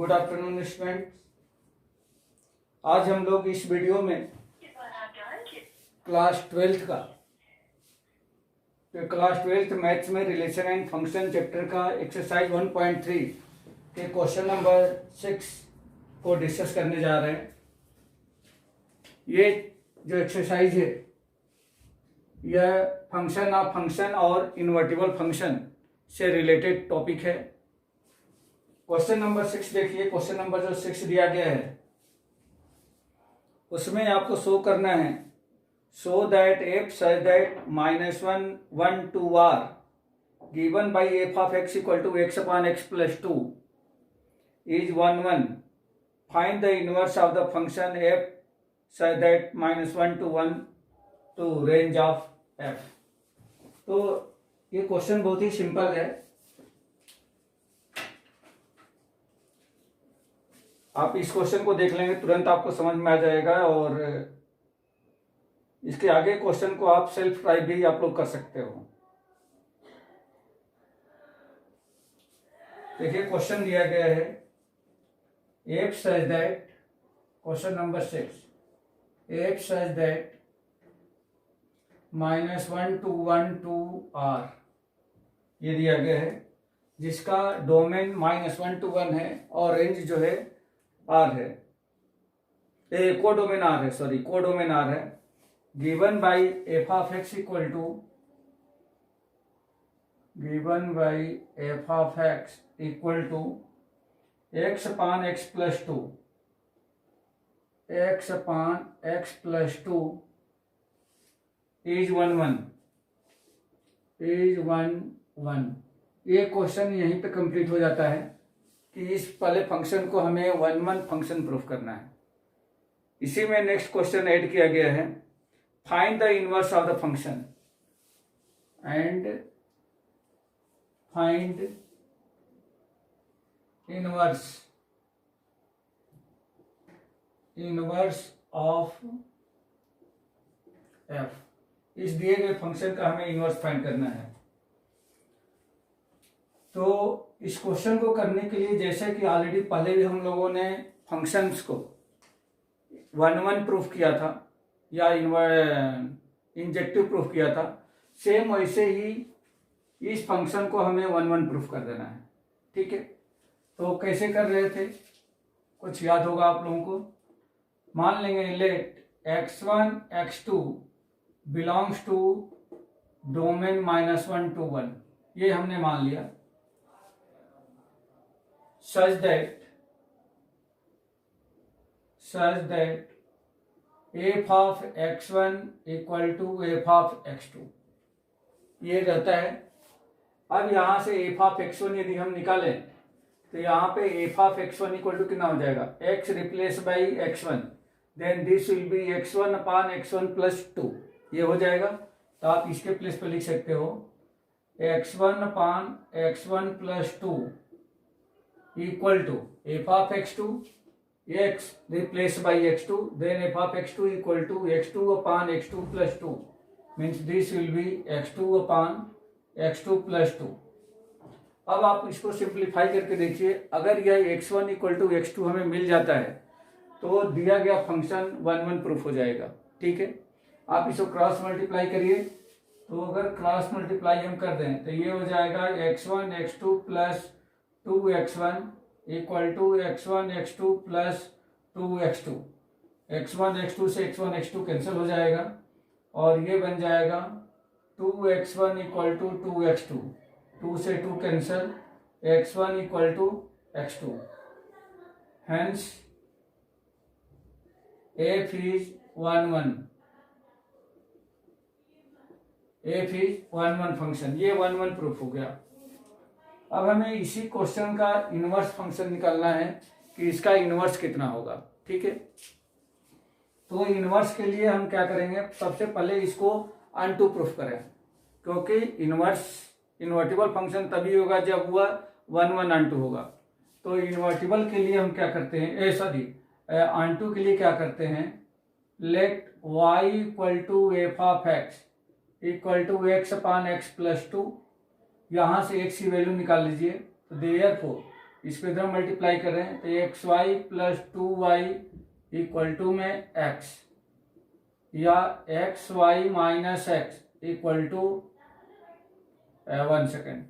Good afternoon student. आज हम लोग इस वीडियो में क्लास 12th मैथ्स में रिलेशन एंड फंक्शन चैप्टर का एक्सरसाइज 1.3 के क्वेश्चन नंबर 6 को डिस्कस करने जा रहे हैं। ये जो एक्सरसाइज है यह फंक्शन ऑफ फंक्शन और इन्वर्टिबल फंक्शन से रिलेटेड टॉपिक है। क्वेश्चन नंबर 6 देखिए। क्वेश्चन नंबर जो 6 दिया गया है उसमें आपको शो करना है show that f such that -1 1 2 r given by f of x equal to x upon x plus 2 is 1 1। Find the inverse of the function f such that -1 to 1 to range of f. तो ये question बहुत ही simple है। आप इस question को देख लेंगे तुरंत आपको समझ में आ जाएगा और इसके आगे क्वेश्चन को आप सेल्फ ट्राई भी आप लोग कर सकते हो। देखिए क्वेश्चन दिया गया है F such that, question number 6, F such that -1 to 1 to r ये दिया गया है जिसका डोमेन -1 to 1 है और रेंज जो है आर है, कोडोमेन आर है, सॉरी कोडोमेन आर है। Given by f of x equal to x upon x plus 2 x upon x plus 2 is 1 1। ये क्वेश्चन यहीं पे कंप्लीट हो जाता है कि इस पहले फंक्शन को हमें 1 1 फंक्शन प्रूफ करना है। इसी में नेक्स्ट क्वेश्चन ऐड किया गया है find the inverse of the function and find inverse of F. इस दिए गए फंक्शन का हमें इनवर्स फाइंड करना है। तो इस क्वेश्चन को करने के लिए जैसे कि ऑलरेडी पहले भी हम लोगों ने फंक्शंस को 1 1 प्रूफ किया था या इंजेक्टिव प्रूफ किया था, सेम वैसे ही इस फंक्शन को हमें 1 1 प्रूफ कर देना है। ठीक है, तो कैसे कर रहे थे कुछ याद होगा आप लोगों को। मान लेंगे let x1 x2 belongs to domain -1 to 1, ये हमने मान लिया। such that f of x1 equal to f of x2 ये रहता है। अब यहां से f of x1 यदि हम निकालें तो यहाँ पे f of x1 equal to कितना हो जाएगा, x replace by x1, then this will be x1 upon x1 plus 2, ये हो जाएगा। तो आप इसके प्लेस पे लिख सकते हो x1 upon x1 plus 2 equal to f of x2 x replace by x2, then f of x2 equal to x2 upon x2 plus 2 means this will be x2 upon x2 plus 2। अब आप इसको simplify करके देखिए, अगर यह x1 equal to x2 हमें मिल जाता है तो दिया गया फंक्शन 1 1 प्रूफ हो जाएगा। ठीक है, आप इसको क्रॉस मल्टीप्लाई करिए। तो अगर क्रॉस मल्टीप्लाई हम कर दें तो ये हो जाएगा x1 x2 plus 2x1 equal to x1 x2 plus 2x2। x1 x2 से x1 x2 कैंसिल हो जाएगा और ये बन जाएगा 2x1 इक्वल टू 2x2, 2 से 2 cancel, x1 equal to x2। Hence f is 1 1, f is 1 1 function, ये 1 1 प्रूफ हो गया। अब हमें इसी क्वेश्चन का इनवर्स फंक्शन निकालना है कि इसका इनवर्स कितना होगा। ठीक है, तो इनवर्स के लिए हम क्या करेंगे, सबसे पहले इसको अनटू प्रूफ करें, क्योंकि इन्वर्टिबल फंक्शन तभी होगा जब वह 1 1 अनटू होगा। तो इन्वर्टिबल के लिए हम क्या करते हैं, अनटू के लिए क्या करते हैं, let y equal to f of x equal to x upon x plus 2, यहां से x की वैल्यू निकाल लीजिए। तो देयरफॉर इस पे इधर मल्टीप्लाई कर रहे हैं तो x y plus 2y equal to में एक्स, या x y minus x equal to 1 second,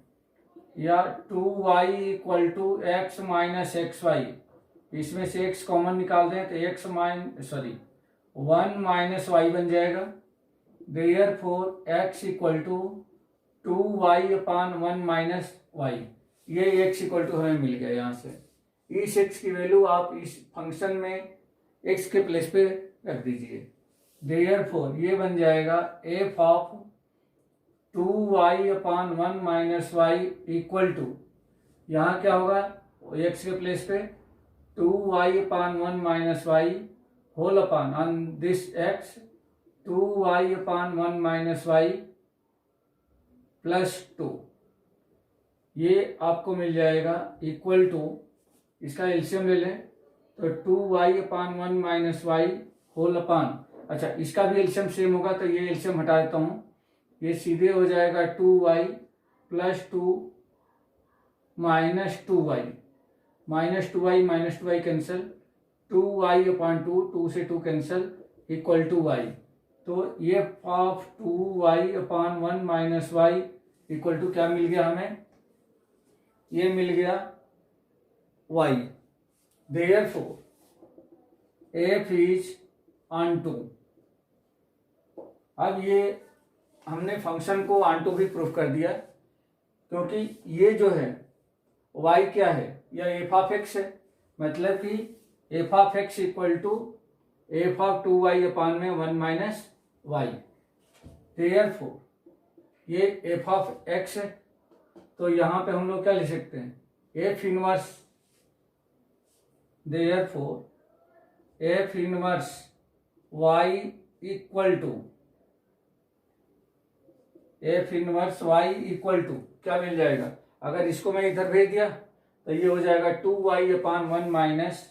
या 2y equal to x minus x y, इसमें से एक्स कॉमन निकाल दें तो एक्स 1 माइनस वाई बन जाएगा। Therefore x equal to 2y upon 1 minus y, ये एक्स इक्वल टू हमें मिल गया। यहाँ से इस एक्स की वैल्यू आप इस फंक्शन में एक्स के प्लेस पे रख दीजिए। देयरफॉर ये बन जाएगा f of 2y upon 1 minus y equal to, यहाँ क्या होगा एक्स के प्लेस पे 2y upon 1 minus y whole upon on this x 2y upon 1 minus y plus 2, ये आपको मिल जाएगा इक्वल टू, इसका एलसीएम ले लें तो 2y upon 1 minus y whole अपान, अच्छा इसका भी एलसीएम सेम होगा तो ये एलसीएम हटा देता हूँ, ये सीधे हो जाएगा 2y plus 2 minus 2y, minus 2y cancel, 2y upon 2 से 2 कैंसिल इक्वल टू y, तो ये of 2y upon 1 minus y equal to क्या मिल गया हमें, ये मिल गया y। Therefore f is onto, अब ये हमने फंक्शन को ऑनटू भी प्रूफ कर दिया, क्योंकि ये जो है y क्या है, यह f ऑफ x है, मतलब कि f of x equal to f of 2y upon में 1 माइनस वाई। देयरफॉर ये f ऑफ x है, तो यहां पे हम लोग क्या लिख सकते हैं f inverse, therefore f inverse y equal to f inverse y equal to क्या मिल जाएगा, अगर इसको मैं इधर भेज दिया तो ये हो जाएगा 2y upon 1 minus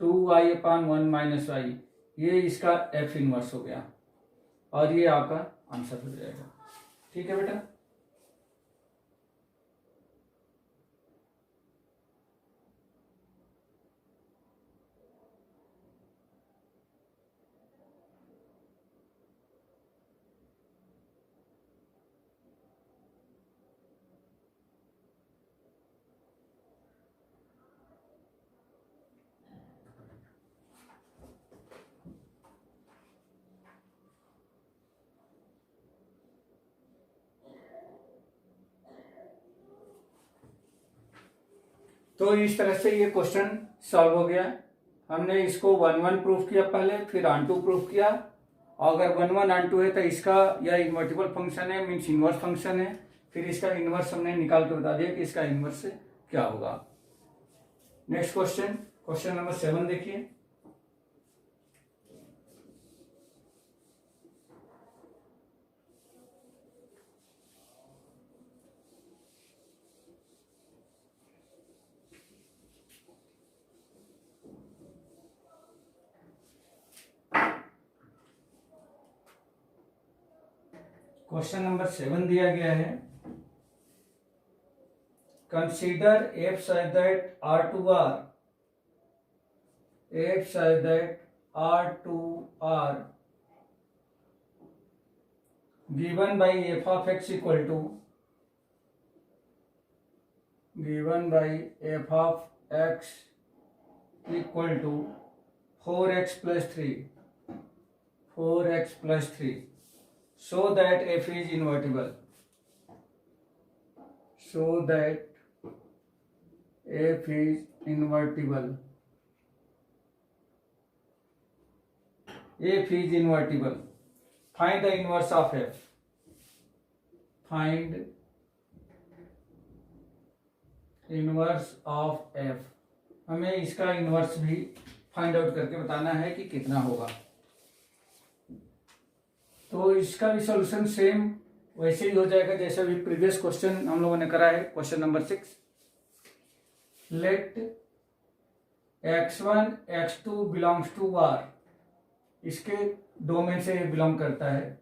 2y upon 1 minus y, ये इसका f इनवर्स हो गया और ये आपका आंसर हो जाएगा। ठीक है बेटा, तो इस तरह से ये क्वेश्चन सॉल्व हो गया। हमने इसको 1 प्रूफ किया पहले, फिर ऑन टू प्रूफ किया, और अगर 1 ऑन टू है तो इसका यह इन्वर्टिबल फंक्शन है, मीन्स इनवर्स फंक्शन है, फिर इसका इनवर्स हमने निकाल के बता दिया कि इसका इनवर्स क्या होगा। नेक्स्ट क्वेश्चन, क्वेश्चन नंबर 7 देखिए। क्वेश्चन नंबर 7 दिया गया है, consider f such that R2R, f such that R2R given by f of x equal to, given by f of x equal to 4x plus 3, 4x plus 3, so that f is invertible, so that f is invertible, f is invertible, find the inverse of f, find inverse of f, हमें इसका inverse भी find out करके बताना है कि कितना होगा। तो इसका भी सॉल्यूशन सेम वैसे ही हो जाएगा जैसे अभी प्रीवियस क्वेश्चन हम लोगों ने करा है, question number 6। Let x1 x2 belongs to R, इसके डोमेन से बिलोंग करता है।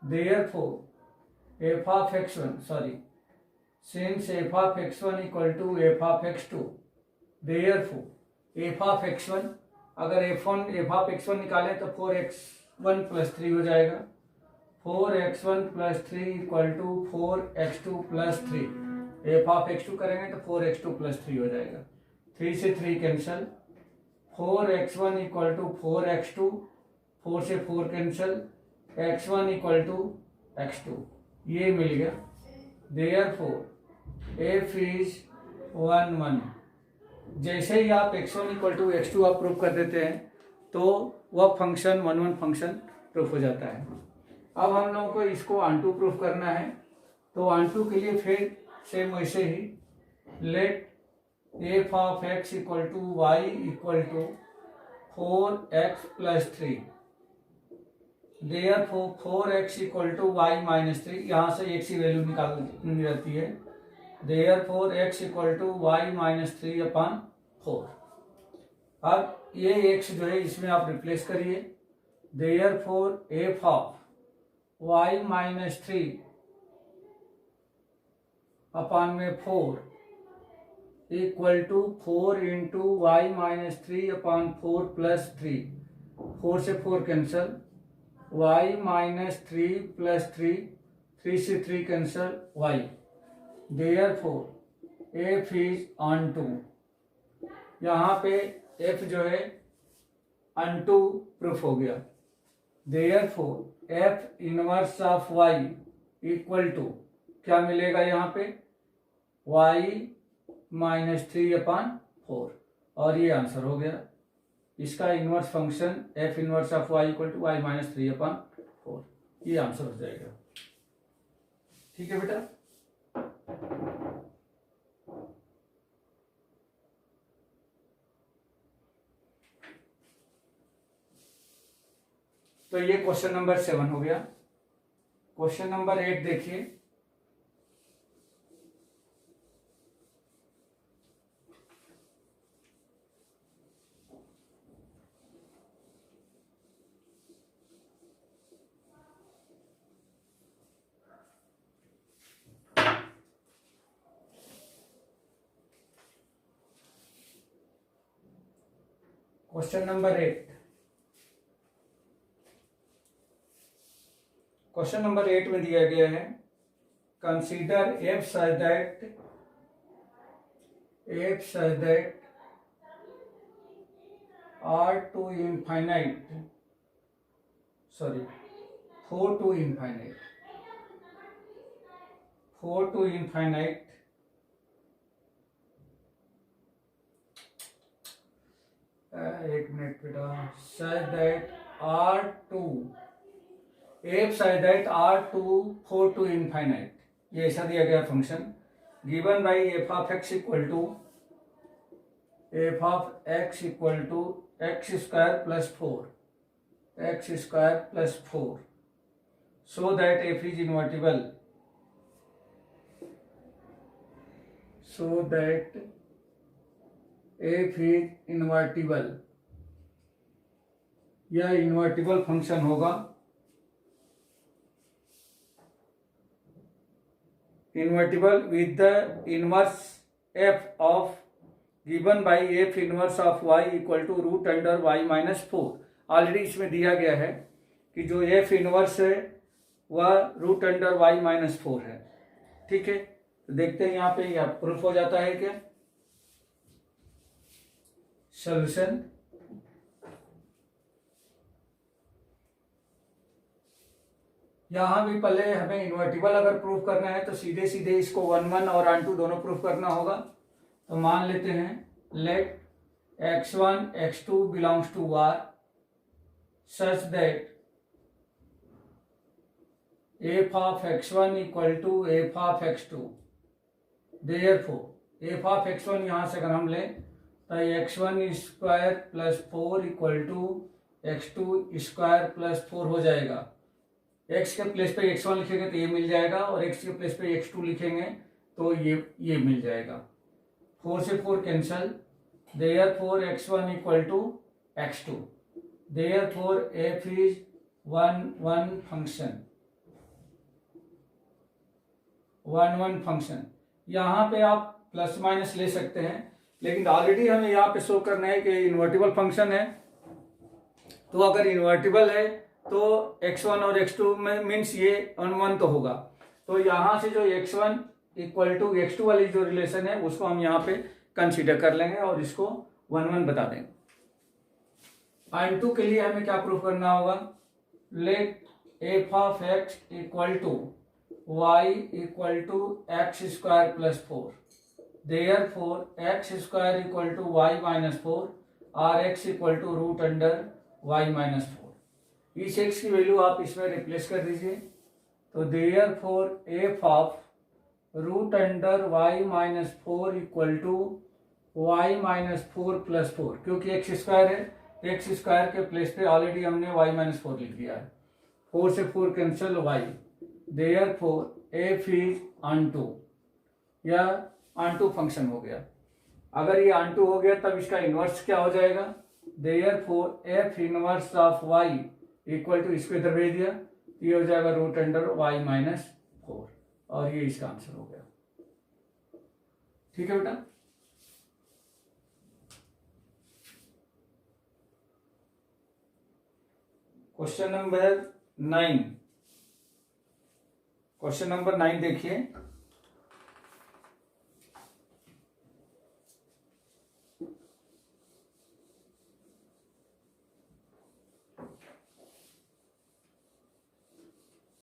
Therefore f of x1, sorry since f of x1 equal to f of x2, therefore f of x1, अगर f of x1 निकालें तो 4x1 plus 3 हो जाएगा, 4x1 plus 3 equal to 4x2 plus 3, f of x2 करेंगे तो 4x2 plus 3 हो जाएगा, 3 से 3 cancel, 4x1 equal to 4x2, 4 से 4 cancel, x1 equal to x2, ये मिल गया। Therefore f is 1 1। जैसे ही आप x1 इक्वल टू x2 आप प्रूफ कर देते हैं तो वह फंक्शन 1 1 फंक्शन प्रूफ हो जाता है। अब हम लोगों को इसको ऑनटू प्रूफ करना है, तो ऑनटू के लिए फिर सेम वैसे ही let f of x equal to y equal to 4x plus 3, therefore 4x equal to y minus 3, यहाँ से x की वैल्यू निकालनी रहती है, therefore x equal to y minus 3 upon 4। अब ये x जो है इसमें आप रिप्लेस करिए, therefore f of y minus 3 upon में 4 equal to 4 into y minus 3 upon 4 plus 3, 4 से 4 कैंसल, y माइनस 3 प्लस 3, 3 से 3 cancel y, therefore f is onto. यहाँ पे f जो है ऑनटू प्रूफ हो गया, therefore f inverse of y equal to क्या मिलेगा यहाँ पे y माइनस 3 अपॉन 4, और ये आंसर हो गया। इसका inverse function f inverse of y equal to y minus 3 upon 4, ये आंसर हो जाएगा। ठीक है बेटा, तो ये क्वेश्चन नंबर 7 हो गया। क्वेश्चन नंबर 8 देखिए, क्वेश्चन नंबर 8, क्वेश्चन नंबर 8 में दिया गया है consider f such that r to infinite, sorry 4 to infinite, 4 to infinite एक मिनट बेटा, such that r2 f such that r2 4 to infinite, ये ऐसा दिया गया function given by f of x equal to x square plus 4, x square plus 4, so that f is invertible, so that f is invertible, यह invertible function होगा, invertible with the inverse f of given by f inverse of y equal to root under y minus 4। Already इसमें दिया गया है कि जो f inverse है वह रूट अंडर y माइनस 4 है। ठीक है, तो देखते हैं यहाँ पे यह प्रूफ हो जाता है क्या। सॉल्यूशन, यहां भी पहले हमें इन्वर्टिबल अगर प्रूफ करना है तो सीधे सीधे इसको 1 1 और ऑनटू दोनों प्रूफ करना होगा। तो मान लेते हैं let x1 x2 belongs to r such that f of x1 equal to f of x2, therefore f of x1 यहां से अगर हम लें तो x1 square plus 4 equal to x2 square plus 4 हो जाएगा। x के प्लेस पे x1 लिखेंगे तो ये मिल जाएगा, और x के प्लेस पे x2 लिखेंगे तो ये मिल जाएगा। 4 से 4 cancel, therefore x1 equal to x2, therefore f is 1 1 function, 1 1 function. यहाँ पे आप प्लस माइनस ले सकते हैं, लेकिन ऑलरेडी हमें यहाँ पे शो करना है कि इन्वर्टिबल फंक्शन है। तो अगर इन्वर्टिबल है तो x1 और x2 में मीन्स ये 1 तो होगा। तो यहाँ से जो x1 इक्वल टू x2 वाली जो रिलेशन है उसको हम यहाँ पे कंसीडर कर लेंगे और इसको 1 बता देंगे। n2 के लिए हमें क्या प्रूफ करना होगा, let f of x equal to y equal to x square plus 4, therefore x square equal to y minus 4 और x equal to root under y minus 4। इस x की वैल्यू आप इसमें रिप्लेस कर दीजिए। तो therefore f of root under y minus 4 equal to y minus 4 plus 4, क्योंकि x square है, x स्क्वायर के प्लेस पे ऑलरेडी हमने y माइनस 4 लिख दिया है। 4 से 4 cancel y, therefore f is onto, या ऑनटू फंक्शन हो गया। अगर ये ऑनटू हो गया तब इसका इनवर्स क्या हो जाएगा, therefore f inverse of y equal to, इसको इधर भेज दिया, ये हो जाएगा रूट अंडर y माइनस 4, और ये इसका आंसर हो गया। ठीक है बेटा। क्वेश्चन नंबर 9, क्वेश्चन नंबर 9 देखिए।